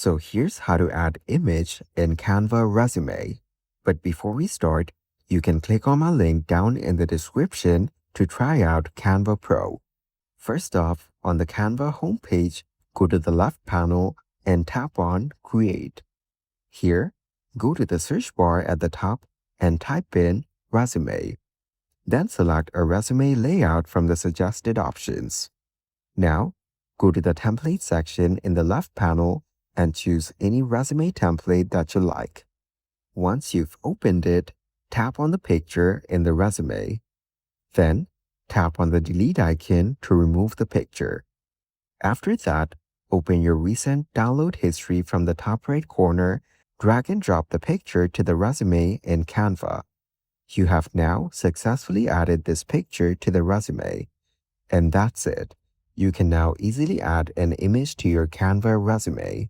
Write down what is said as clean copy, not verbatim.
So here's how to add image in Canva resume. But before we start, you can click on my link down in the description to try out Canva Pro. First off, on the Canva homepage, go to the left panel and tap on Create. Here, go to the search bar at the top and type in Resume. Then select a resume layout from the suggested options. Now, go to the Template section in the left panel and choose any resume template that you like. Once you've opened it, tap on the picture in the resume. Then, tap on the delete icon to remove the picture. After that, open your recent download history from the top right corner, drag and drop the picture to the resume in Canva. You have now successfully added this picture to the resume. And that's it. You can now easily add an image to your Canva resume.